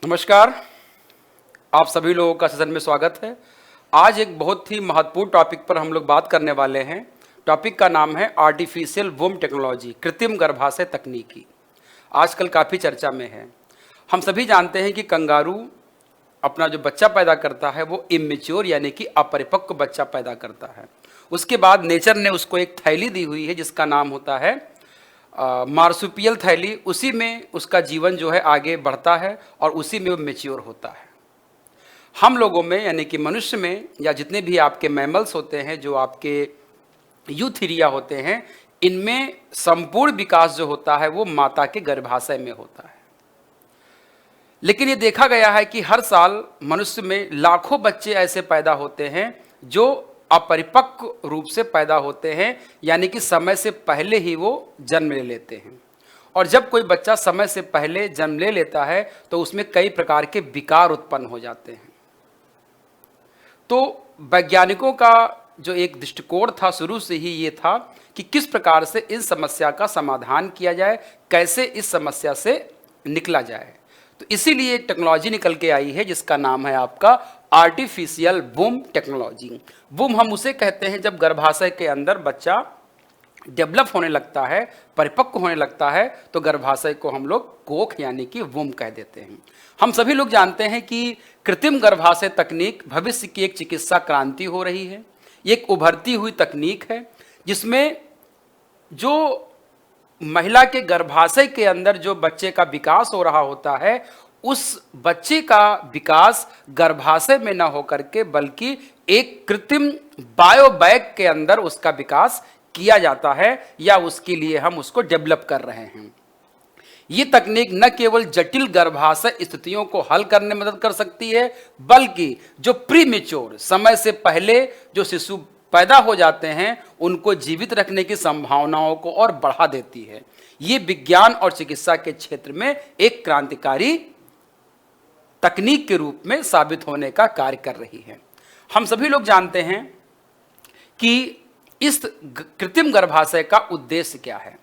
नमस्कार। आप सभी लोगों का सेशन में स्वागत है। आज एक बहुत ही महत्वपूर्ण टॉपिक पर हम लोग बात करने वाले हैं। टॉपिक का नाम है आर्टिफिशियल वूम टेक्नोलॉजी, कृत्रिम गर्भाशय तकनीकी। आजकल काफ़ी चर्चा में है। हम सभी जानते हैं कि कंगारू अपना जो बच्चा पैदा करता है वो इमेच्योर यानी कि अपरिपक्व बच्चा पैदा करता है। उसके बाद नेचर ने उसको एक थैली दी हुई है जिसका नाम होता है मार्सुपियल थैली। उसी में उसका जीवन जो है आगे बढ़ता है और उसी में वो मेच्योर होता है। हम लोगों में यानी कि मनुष्य में या जितने भी आपके मैमल्स होते हैं, जो आपके यूथेरिया होते हैं, इनमें संपूर्ण विकास जो होता है वो माता के गर्भाशय में होता है। लेकिन ये देखा गया है कि हर साल मनुष्य में लाखों बच्चे ऐसे पैदा होते हैं जो अपरिपक्व रूप से पैदा होते हैं, यानी कि समय से पहले ही वो जन्म ले लेते हैं। और जब कोई बच्चा समय से पहले जन्म ले लेता है तो उसमें कई प्रकार के विकार उत्पन्न हो जाते हैं। तो वैज्ञानिकों का जो एक दृष्टिकोण था शुरू से ही ये था कि किस प्रकार से इस समस्या का समाधान किया जाए, कैसे इस समस्या से निकला जाए। तो इसीलिए एक टेक्नोलॉजी निकल के आई है जिसका नाम है आपका आर्टिफिशियल वूम टेक्नोलॉजी। वूम हम उसे कहते हैं जब गर्भाशय के अंदर बच्चा डेवलप होने लगता है, परिपक्व होने लगता है, तो गर्भाशय को हम लोग कोख यानी कि वूम कह देते हैं। हम सभी लोग जानते हैं कि कृत्रिम गर्भाशय तकनीक भविष्य की एक चिकित्सा क्रांति हो रही है। ये एक उभरती हुई तकनीक है जिसमें जो महिला के गर्भाशय के अंदर जो बच्चे का विकास हो रहा होता है, उस बच्चे का विकास गर्भाशय में न होकर के बल्कि एक कृत्रिम बायोबैग के अंदर उसका विकास किया जाता है, या उसके लिए हम उसको डेवलप कर रहे हैं। ये तकनीक न केवल जटिल गर्भाशय स्थितियों को हल करने में मदद कर सकती है, बल्कि जो प्रीमेच्योर समय से पहले जो शिशु पैदा हो जाते हैं उनको जीवित रखने की संभावनाओं को और बढ़ा देती है। ये विज्ञान और चिकित्सा के क्षेत्र में एक क्रांतिकारी तकनीक के रूप में साबित होने का कार्य कर रही है। हम सभी लोग जानते हैं कि इस कृत्रिम गर्भाशय का उद्देश्य क्या है।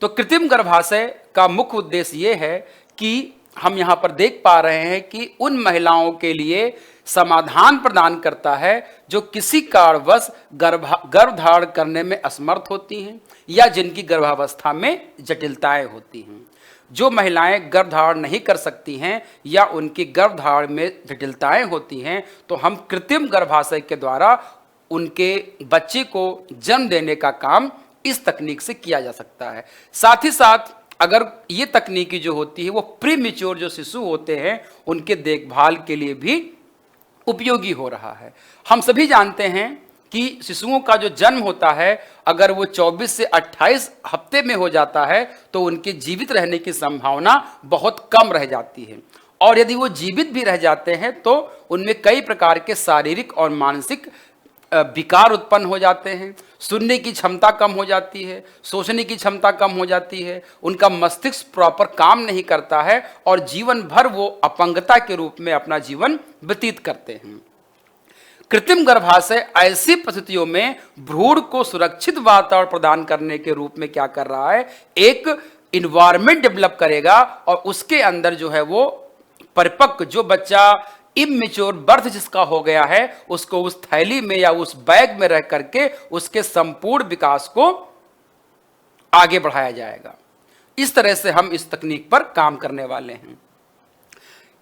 तो कृत्रिम गर्भाशय का मुख्य उद्देश्य ये है कि हम यहाँ पर देख पा रहे हैं कि उन महिलाओं के लिए समाधान प्रदान करता है जो किसी कारणवश गर्भधारण करने में असमर्थ होती हैं या जिनकी गर्भावस्था में जटिलताएं होती हैं। जो महिलाएं गर्भधारण नहीं कर सकती हैं या उनकी गर्भधारण में जटिलताएं होती हैं, तो हम कृत्रिम गर्भाशय के द्वारा उनके बच्चे को जन्म देने का काम इस तकनीक से किया जा सकता है। साथ ही साथ अगर ये तकनीकी जो होती है वो प्रीमेच्योर जो शिशु होते हैं उनके देखभाल के लिए भी उपयोगी हो रहा है। हम सभी जानते हैं कि शिशुओं का जो जन्म होता है अगर वो 24 से 28 हफ्ते में हो जाता है तो उनके जीवित रहने की संभावना बहुत कम रह जाती है, और यदि वो जीवित भी रह जाते हैं तो उनमें कई प्रकार के शारीरिक और मानसिक विकार उत्पन्न हो जाते हैं। सुनने की क्षमता कम हो जाती है, सोचने की क्षमता कम हो जाती है, उनका मस्तिष्क प्रॉपर काम नहीं करता है और जीवन भर वो अपंगता के रूप में अपना जीवन व्यतीत करते हैं। कृत्रिम गर्भाशय ऐसी परिस्थितियों में भ्रूण को सुरक्षित वातावरण प्रदान करने के रूप में क्या कर रहा है, एक इन्वायरमेंट डेवलप करेगा और उसके अंदर जो है वो परिपक्व जो बच्चा इमेच्योर बर्थ जिसका हो गया है उसको उस थैली में या उस बैग में रह करके उसके संपूर्ण विकास को आगे बढ़ाया जाएगा। इस तरह से हम इस तकनीक पर काम करने वाले हैं।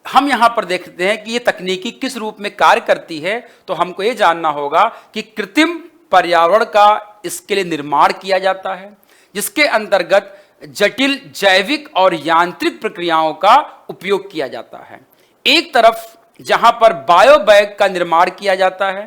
हम यहां पर देखते हैं कि ये तकनीकी किस रूप में कार्य करती है। तो हमको ये जानना होगा कि कृत्रिम पर्यावरण का इसके लिए निर्माण किया जाता है जिसके अंतर्गत जटिल जैविक और यांत्रिक प्रक्रियाओं का उपयोग किया जाता है। एक तरफ जहां पर बायोबैग का निर्माण किया जाता है,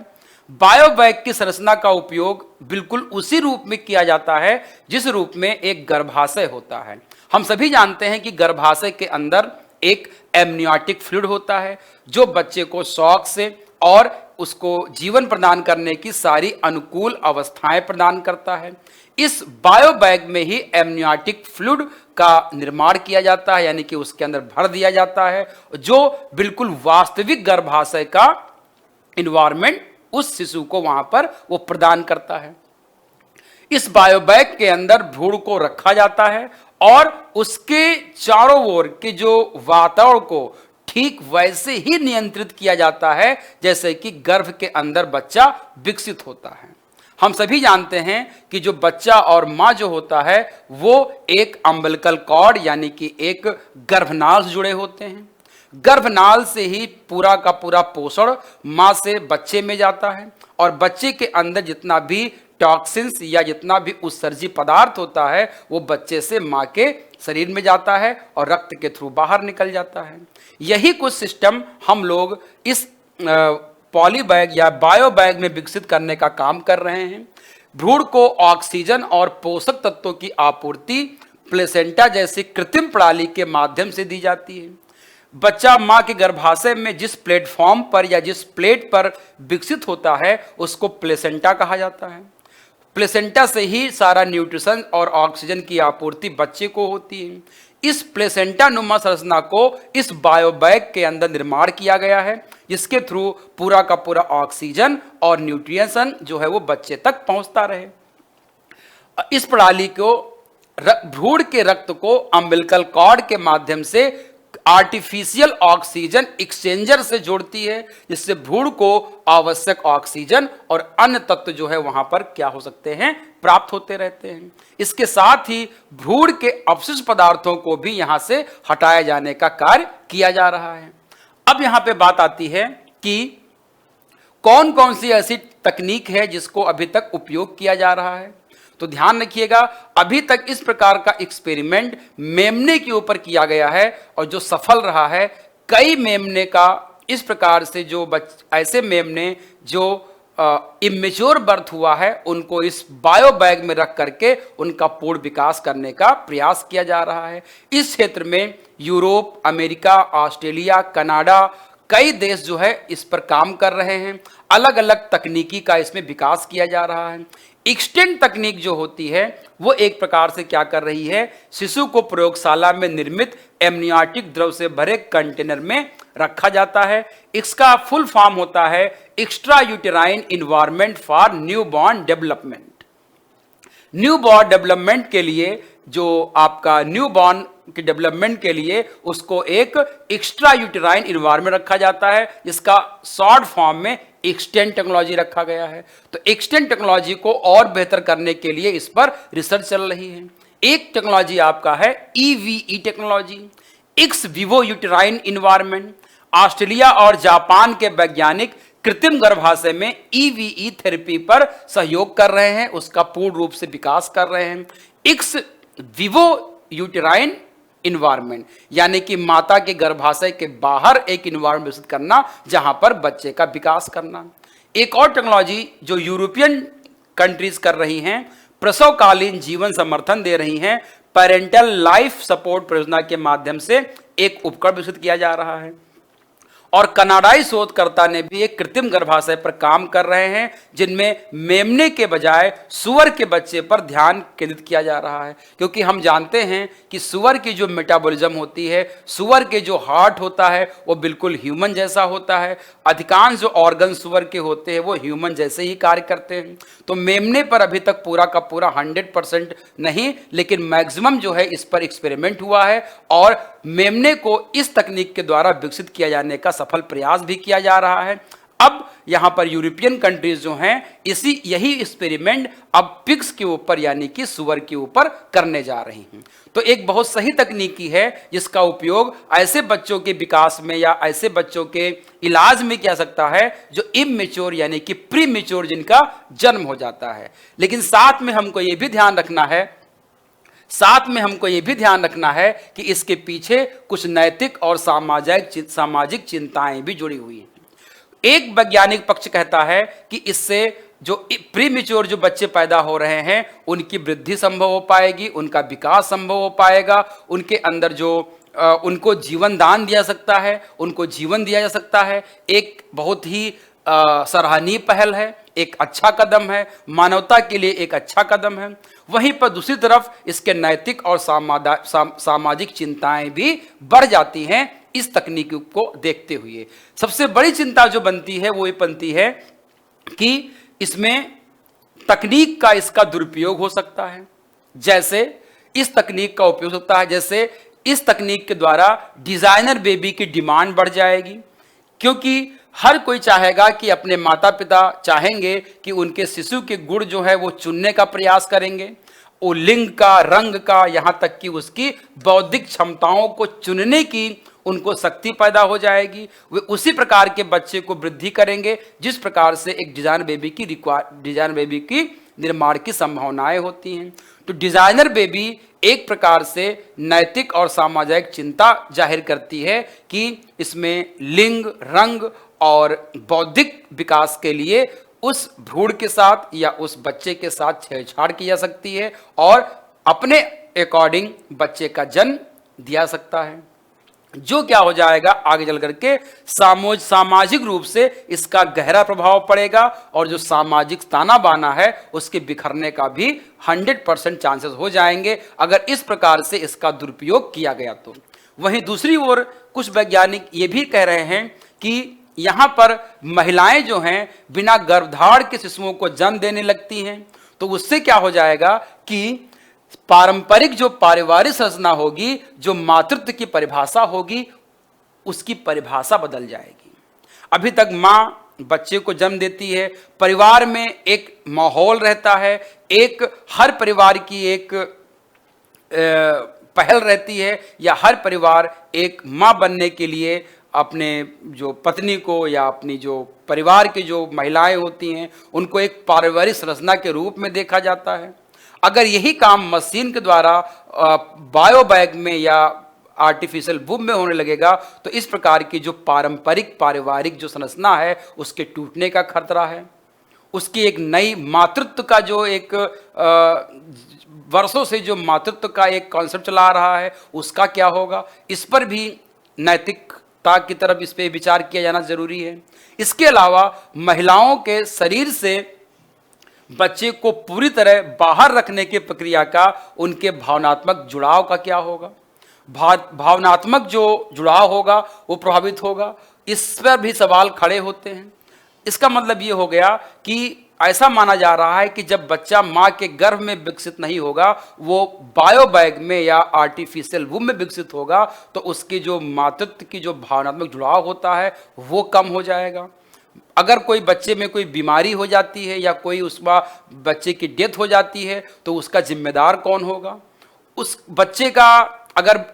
बायोबैग की संरचना का उपयोग बिल्कुल उसी रूप में किया जाता है जिस रूप में एक गर्भाशय होता है। हम सभी जानते हैं कि गर्भाशय के अंदर एक एमनियोटिक फ्लूइड होता है जो बच्चे को शौक से और उसको जीवन प्रदान करने की सारी अनुकूल अवस्थाएं प्रदान करता है। इस बायोबैग में ही एमनियोटिक फ्लूइड का निर्माण किया जाता है, यानी कि उसके अंदर भर दिया जाता है, जो बिल्कुल वास्तविक गर्भाशय का इन्वायरमेंट उस शिशु को वहां पर वो प्रदान करता है। इस बायोबैग के अंदर भ्रूण को रखा जाता है और उसके चारों ओर के जो वातावरण को ठीक वैसे ही नियंत्रित किया जाता है जैसे कि गर्भ के अंदर बच्चा विकसित होता है। हम सभी जानते हैं कि जो बच्चा और माँ जो होता है वो एक अम्बिलिकल कॉर्ड यानी कि एक गर्भनाल से जुड़े होते हैं। गर्भनाल से ही पूरा का पूरा पोषण माँ से बच्चे में जाता है और बच्चे के अंदर जितना भी टॉक्सिन्स या जितना भी उत्सर्जी पदार्थ होता है वो बच्चे से माँ के शरीर में जाता है और रक्त के थ्रू बाहर निकल जाता है। यही कुछ सिस्टम हम लोग इस पॉली बैग या बायो बैग में विकसित करने का काम कर रहे हैं। भ्रूण को ऑक्सीजन और पोषक तत्वों की आपूर्ति प्लेसेंटा जैसी कृत्रिम प्रणाली के माध्यम से दी जाती है। बच्चा मां के गर्भाशय में जिस प्लेटफॉर्म पर या जिस प्लेट पर विकसित होता है उसको प्लेसेंटा कहा जाता है। प्लेसेंटा से ही सारा न्यूट्रिशन और ऑक्सीजन की आपूर्ति बच्चे को होती है। इस प्लेसेंटा नुमा संरचना को इस बायोबैग के अंदर निर्माण किया गया है जिसके थ्रू पूरा का पूरा ऑक्सीजन और न्यूट्रिशन जो है वो बच्चे तक पहुंचता रहे। इस प्रणाली को भ्रूण के रक्त को अम्बिलिकल कॉर्ड के माध्यम से आर्टिफिशियल ऑक्सीजन एक्सचेंजर से जोड़ती है जिससे भ्रूण को आवश्यक ऑक्सीजन और अन्य तत्व जो है वहां पर क्या हो सकते हैं, प्राप्त होते रहते हैं। इसके साथ ही भ्रूण के अपशिष्ट पदार्थों को भी यहां से हटाए जाने का कार्य किया जा रहा है। अब यहां पे बात आती है कि कौन कौन सी ऐसी तकनीक है जिसको अभी तक उपयोग किया जा रहा है। तो ध्यान रखिएगा, अभी तक इस प्रकार का एक्सपेरिमेंट मेमने के ऊपर किया गया है और जो सफल रहा है। कई मेमने का इस प्रकार से जो ऐसे मेमने जो इमेच्योर बर्थ हुआ है उनको इस बायो बैग में रख करके उनका पूर्ण विकास करने का प्रयास किया जा रहा है। इस क्षेत्र में यूरोप, अमेरिका, ऑस्ट्रेलिया, कनाडा कई देश जो है इस पर काम कर रहे हैं। अलग अलग तकनीकी का इसमें विकास किया जा रहा है। एक्सटेंट तकनीक जो होती है वो एक प्रकार से क्या कर रही है, शिशु को प्रयोगशाला में निर्मित एमनियोटिक द्रव से भरे कंटेनर में रखा जाता है। इसका फुल फॉर्म होता है extra uterine environment for newborn development. Newborn development के लिए जो आपका न्यूबॉर्न के डेवलपमेंट के लिए उसको एक एक्स्ट्रा यूटेराइन इन्वायरमेंट रखा जाता है जिसका शॉर्ट फॉर्म में एक्सटेंट टेक्नोलॉजी रखा गया है। तो एक्सटेंट टेक्नोलॉजी को और बेहतर करने के लिए इस पर रिसर्च चल रही है। एक टेक्नोलॉजी आपका है EVE technology, x Vivo uterine environment. Australia और जापान के वैज्ञानिक कृत्रिम गर्भाशय में EVE थेरेपी पर सहयोग कर रहे हैं, उसका पूर्ण रूप से विकास कर रहे हैं। एक्स विवो यूटेराइन इन्वायरमेंट यानी कि माता के गर्भाशय के बाहर एक इन्वायरमेंट विकसित करना जहां पर बच्चे का विकास करना। एक और टेक्नोलॉजी जो यूरोपियन कंट्रीज कर रही हैं, प्रसवकालीन जीवन समर्थन दे रही हैं। पेरेंटल लाइफ सपोर्ट परियोजना के माध्यम से एक उपकरण विकसित किया जा रहा है और कनाडाई शोधकर्ता ने भी एक कृत्रिम गर्भाशय पर काम कर रहे हैं जिनमें मेमने के बजाय सुअर के बच्चे पर ध्यान केंद्रित किया जा रहा है। क्योंकि हम जानते हैं कि सुअर की जो मेटाबॉलिज्म होती है, सुअर के जो हार्ट होता है वो बिल्कुल ह्यूमन जैसा होता है। अधिकांश जो ऑर्गन सुअर के होते हैं वो ह्यूमन जैसे ही कार्य करते हैं। तो मेमने पर अभी तक पूरा का पूरा 100% नहीं, लेकिन मैक्सिमम जो है इस पर एक्सपेरिमेंट हुआ है और मेमने को इस तकनीक के द्वारा विकसित किया जाने का सफल प्रयास भी किया जा रहा है। अब यहां पर यूरोपियन कंट्रीज जो हैं यही एक्सपेरिमेंट अब पिग्स के ऊपर यानी कि सुअर के ऊपर करने जा रही हैं। तो एक बहुत सही तकनीकी है जिसका उपयोग ऐसे बच्चों के विकास में या ऐसे बच्चों के इलाज में किया सकता है जो इमेच्योर यानी कि प्री मेच्योर जिनका जन्म हो जाता है। लेकिन साथ में हमको ये भी ध्यान रखना है कि इसके पीछे कुछ नैतिक और सामाजिक चिंताएं भी जुड़ी हुई हैं। एक वैज्ञानिक पक्ष कहता है कि इससे जो प्रीमेच्योर जो बच्चे पैदा हो रहे हैं उनकी वृद्धि संभव हो पाएगी, उनका विकास संभव हो पाएगा, उनके अंदर जो उनको जीवन दान दिया सकता है, उनको जीवन दिया जा सकता है। एक बहुत ही सराहनीय पहल है, एक अच्छा कदम है, मानवता के लिए एक अच्छा कदम है। वहीं पर दूसरी तरफ इसके नैतिक और सामाजिक चिंताएं भी बढ़ जाती हैं इस तकनीक को देखते हुए। सबसे बड़ी चिंता जो बनती है वो ये बनती है कि इसमें तकनीक का इसका दुरुपयोग हो सकता है। जैसे इस तकनीक का उपयोग हो सकता है, जैसे इस तकनीक के द्वारा डिजाइनर बेबी की डिमांड बढ़ जाएगी, क्योंकि हर कोई चाहेगा कि अपने माता पिता चाहेंगे कि उनके शिशु के गुण जो है वो चुनने का प्रयास करेंगे। वो लिंग का, रंग का, यहाँ तक कि उसकी बौद्धिक क्षमताओं को चुनने की उनको शक्ति पैदा हो जाएगी। वे उसी प्रकार के बच्चे को वृद्धि करेंगे जिस प्रकार से एक डिजाइनर बेबी की निर्माण की संभावनाएं होती हैं। तो डिजाइनर बेबी एक प्रकार से नैतिक और सामाजिक चिंता जाहिर करती है कि इसमें लिंग, रंग और बौद्धिक विकास के लिए उस भ्रूण के साथ या उस बच्चे के साथ छेड़छाड़ की जा सकती है और अपने अकॉर्डिंग बच्चे का जन्म दिया सकता है, जो क्या हो जाएगा आगे चल करके सामाजिक रूप से इसका गहरा प्रभाव पड़ेगा और जो सामाजिक ताना बाना है उसके बिखरने का भी 100% चांसेस हो जाएंगे अगर इस प्रकार से इसका दुरुपयोग किया गया तो। वहीं दूसरी ओर कुछ वैज्ञानिक ये भी कह रहे हैं कि यहाँ पर महिलाएं जो हैं बिना गर्भधारण के शिशुओं को जन्म देने लगती हैं, तो उससे क्या हो जाएगा कि पारंपरिक जो पारिवारिक संरचना होगी, जो मातृत्व की परिभाषा होगी, उसकी परिभाषा बदल जाएगी। अभी तक माँ बच्चे को जन्म देती है, परिवार में एक माहौल रहता है, एक हर परिवार की एक पहल रहती है या हर परिवार एक माँ बनने के लिए अपने जो पत्नी को या अपनी जो परिवार की जो महिलाएं होती हैं उनको एक पारिवारिक संरचना के रूप में देखा जाता है। अगर यही काम मशीन के द्वारा बायो बैग में या आर्टिफिशियल वुम में होने लगेगा तो इस प्रकार की जो पारंपरिक पारिवारिक जो संरचना है उसके टूटने का खतरा है। उसकी एक नई मातृत्व का जो एक वर्षों से जो मातृत्व का एक कॉन्सेप्ट चला रहा है उसका क्या होगा, इस पर भी नैतिकता की तरफ इस पर विचार किया जाना जरूरी है। इसके अलावा महिलाओं के शरीर से बच्चे को पूरी तरह बाहर रखने की प्रक्रिया का उनके भावनात्मक जुड़ाव का क्या होगा, भावनात्मक जो जुड़ाव होगा वो प्रभावित होगा, इस पर भी सवाल खड़े होते हैं। इसका मतलब ये हो गया कि ऐसा माना जा रहा है कि जब बच्चा माँ के गर्भ में विकसित नहीं होगा, वो बायो बैग में या आर्टिफिशियल वुम में विकसित होगा, तो उसकी जो मातृत्व की जो भावनात्मक जुड़ाव होता है वो कम हो जाएगा। अगर कोई बच्चे में कोई बीमारी हो जाती है या कोई उसका बच्चे की डेथ हो जाती है तो उसका जिम्मेदार कौन होगा, उस बच्चे का अगर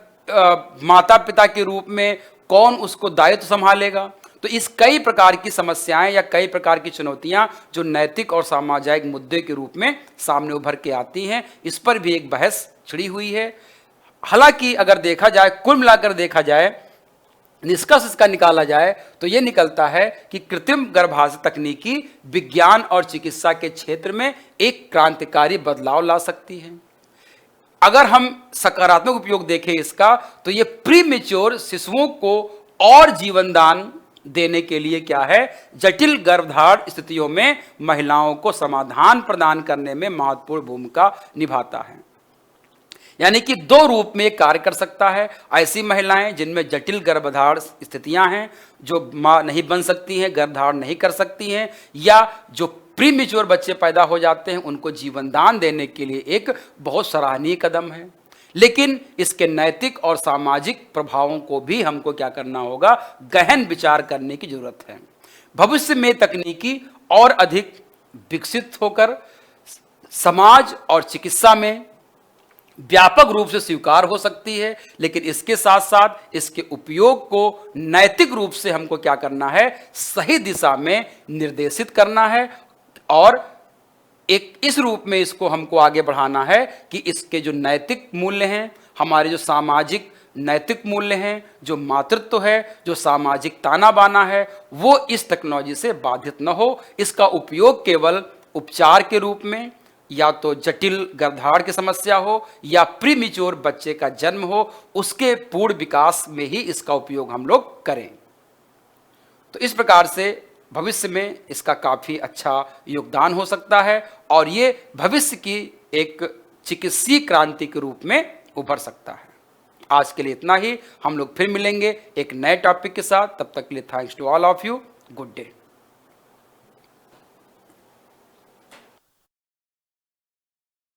माता पिता के रूप में कौन उसको दायित्व संभालेगा। तो इस कई प्रकार की समस्याएं या कई प्रकार की चुनौतियां जो नैतिक और सामाजिक मुद्दे के रूप में सामने उभर के आती हैं, इस पर भी एक बहस छिड़ी हुई है। हालांकि अगर देखा जाए, कुल मिलाकर देखा जाए, निष्कर्ष इसका निकाला जाए तो यह निकलता है कि कृत्रिम गर्भाशय तकनीकी विज्ञान और चिकित्सा के क्षेत्र में एक क्रांतिकारी बदलाव ला सकती है। अगर हम सकारात्मक उपयोग देखें इसका तो ये प्रीमेच्योर शिशुओं को और जीवनदान देने के लिए क्या है, जटिल गर्भधारण स्थितियों में महिलाओं को समाधान प्रदान करने में महत्वपूर्ण भूमिका निभाता है। यानी कि दो रूप में कार्य कर सकता है। ऐसी महिलाएं जिनमें जटिल गर्भधारण स्थितियां हैं, जो मां नहीं बन सकती हैं, गर्भधारण नहीं कर सकती हैं, या जो प्रीमेच्योर बच्चे पैदा हो जाते हैं, उनको जीवनदान देने के लिए एक बहुत सराहनीय कदम है। लेकिन इसके नैतिक और सामाजिक प्रभावों को भी हमको क्या करना होगा, गहन विचार करने की जरूरत है। भविष्य में तकनीकी और अधिक विकसित होकर समाज और चिकित्सा में व्यापक रूप से स्वीकार हो सकती है, लेकिन इसके साथ साथ इसके उपयोग को नैतिक रूप से हमको क्या करना है, सही दिशा में निर्देशित करना है और एक इस रूप में इसको हमको आगे बढ़ाना है कि इसके जो नैतिक मूल्य हैं, हमारे जो सामाजिक नैतिक मूल्य हैं, जो मातृत्व है, जो सामाजिक ताना बाना है, वो इस टेक्नोलॉजी से बाधित न हो। इसका उपयोग केवल उपचार के रूप में, या तो जटिल गर्भधारण की समस्या हो या प्रीमेच्योर बच्चे का जन्म हो, उसके पूर्ण विकास में ही इसका उपयोग हम लोग करें। तो इस प्रकार से भविष्य में इसका काफ़ी अच्छा योगदान हो सकता है और ये भविष्य की एक चिकित्सीय क्रांति के रूप में उभर सकता है। आज के लिए इतना ही। हम लोग फिर मिलेंगे एक नए टॉपिक के साथ। तब तक के लिए thanks to all of you. Good day.